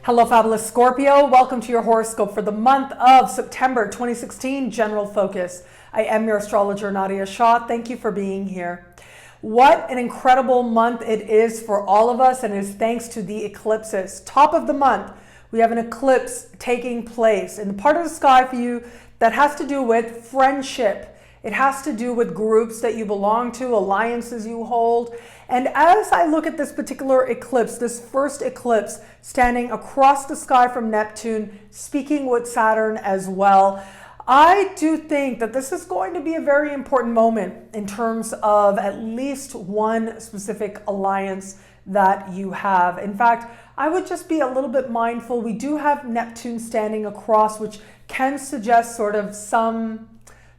Hello, Fabulous Scorpio. Welcome to your horoscope for the month of September 2016, General Focus. I am your astrologer, Nadiya Shah. Thank you for being here. What an incredible month it is for all of us, and it is thanks to the eclipses. Top of the month, we have an eclipse taking place in the part of the sky for you that has to do with friendship. It has to do with groups that you belong to, alliances you hold. And as I look at this particular eclipse, this first eclipse standing across the sky from Neptune, speaking with Saturn as well, I do think that this is going to be a very important moment in terms of at least one specific alliance that you have. In fact, I would just be a little bit mindful. We do have Neptune standing across, which can suggest sort of some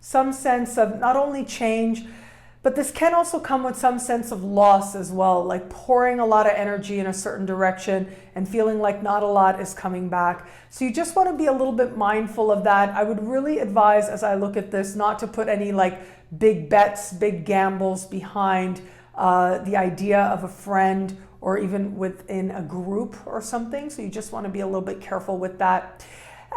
sense of not only change, but this can also come with some sense of loss as well, like pouring a lot of energy in a certain direction and feeling like not a lot is coming back. So you just want to be a little bit mindful of that. I would really advise, as I look at this, not to put any like big bets, big gambles behind the idea of a friend or even within a group or something. So you just want to be a little bit careful with that.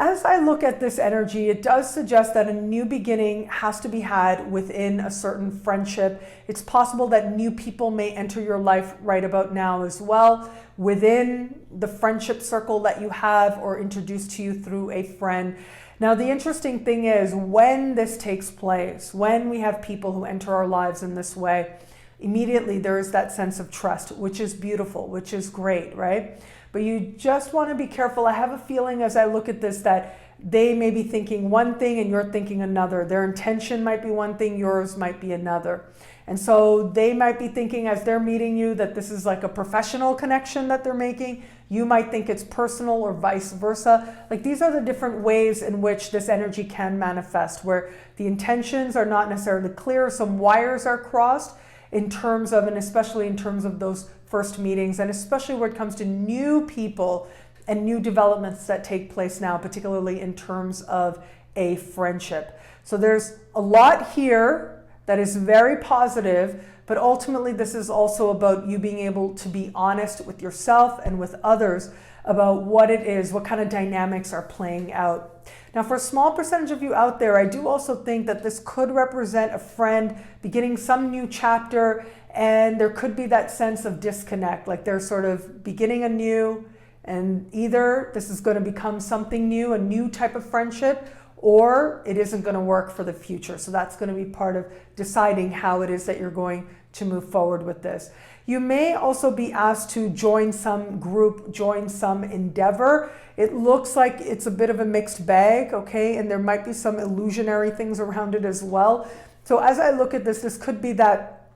As I look at this energy, it does suggest that a new beginning has to be had within a certain friendship. It's possible that new people may enter your life right about now as well, within the friendship circle that you have or introduced to you through a friend. Now, the interesting thing is when this takes place, when we have people who enter our lives in this way, immediately there is that sense of trust, which is beautiful, which is great, right? But you just want to be careful. I have a feeling as I look at this that they may be thinking one thing and you're thinking another. Their intention might be one thing, yours might be another. And so they might be thinking as they're meeting you that this is like a professional connection that they're making. You might think it's personal or vice versa. Like these are the different ways in which this energy can manifest, where the intentions are not necessarily clear. Some wires are crossed in terms of, and especially in terms of those first meetings, and especially when it comes to new people and new developments that take place now, particularly in terms of a friendship. So there's a lot here that is very positive, but ultimately this is also about you being able to be honest with yourself and with others about what it is, what kind of dynamics are playing out. Now, for a small percentage of you out there, I do also think that this could represent a friend beginning some new chapter, and there could be that sense of disconnect, like they're sort of beginning anew, and either this is going to become something new, a new type of friendship, or it isn't going to work for the future. So that's going to be part of deciding how it is that you're going to move forward with this. You may also be asked to join some group, join some endeavor. It looks like it's a bit of a mixed bag, okay? And there might be some illusionary things around it as well. So as I look at this, this could be that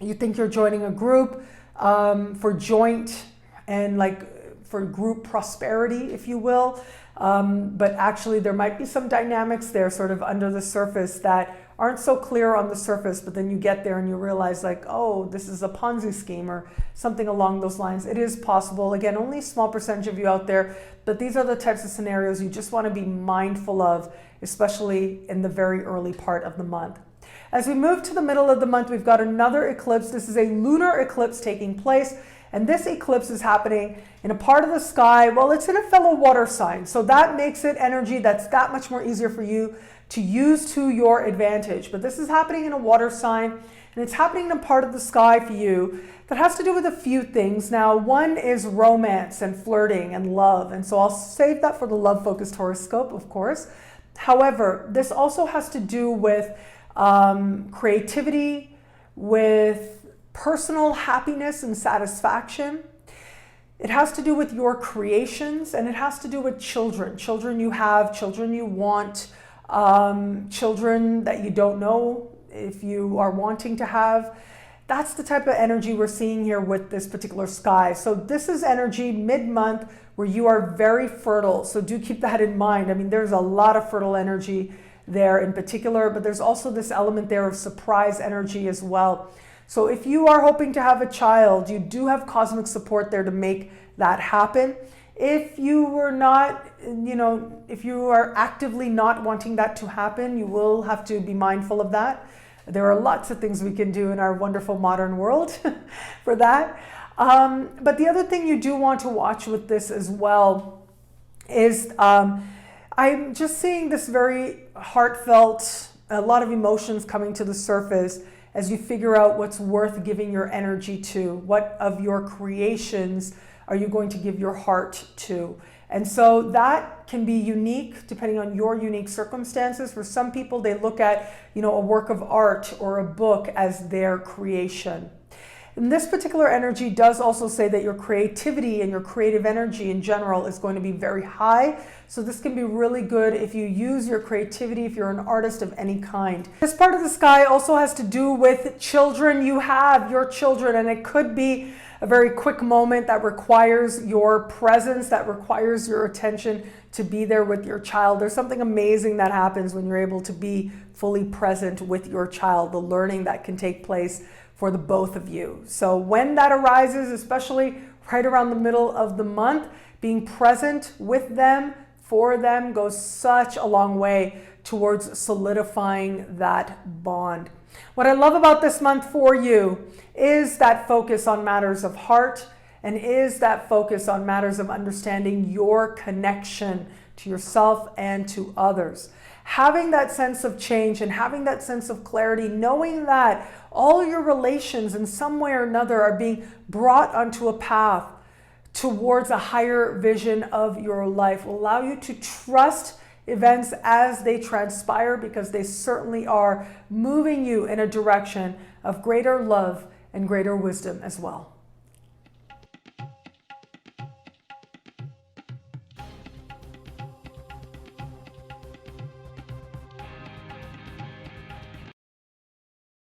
you think you're joining a group for joint and like for group prosperity, if you will. But actually there might be some dynamics there sort of under the surface that aren't so clear on the surface, but then you get there and you realize like, oh, this is a Ponzi scheme or something along those lines. It is possible. Again, only a small percentage of you out there, but these are the types of scenarios you just want to be mindful of, especially in the very early part of the month. As we move to the middle of the month, we've got another eclipse. This is a lunar eclipse taking place. And this eclipse is happening in a part of the sky, well, it's in a fellow water sign. So that makes it energy that's that much more easier for you to use to your advantage. But this is happening in a water sign, and it's happening in a part of the sky for you that has to do with a few things. Now, one is romance and flirting and love. And so I'll save that for the love-focused horoscope, of course. However, this also has to do with creativity, with personal happiness and satisfaction. It has to do with your creations, and it has to do with children. Children you have, children you want, children that you don't know if you are wanting to have. That's the type of energy we're seeing here with this particular sky. So this is energy mid-month where you are very fertile. So do keep that in mind. I mean, there's a lot of fertile energy there in particular, but there's also this element there of surprise energy as well. So if you are hoping to have a child, you do have cosmic support there to make that happen. If you were not, if you are actively not wanting that to happen, you will have to be mindful of that. There are lots of things we can do in our wonderful modern world for that. But the other thing you do want to watch with this as well is I'm just seeing this very heartfelt, a lot of emotions coming to the surface as you figure out what's worth giving your energy to. What of your creations are you going to give your heart to? And so that can be unique depending on your unique circumstances. For some people, they look at, a work of art or a book as their creation. And this particular energy does also say that your creativity and your creative energy in general is going to be very high. So this can be really good if you use your creativity, if you're an artist of any kind. This part of the sky also has to do with children. You have your children, and it could be a very quick moment that requires your presence, that requires your attention to be there with your child. There's something amazing that happens when you're able to be fully present with your child, the learning that can take place for the both of you. So when that arises, especially right around the middle of the month, being present with them, for them, goes such a long way towards solidifying that bond. What I love about this month for you is that focus on matters of heart, and is that focus on matters of understanding your connection to yourself and to others. Having that sense of change and having that sense of clarity, knowing that all your relations in some way or another are being brought onto a path towards a higher vision of your life, will allow you to trust events as they transpire, because they certainly are moving you in a direction of greater love and greater wisdom as well.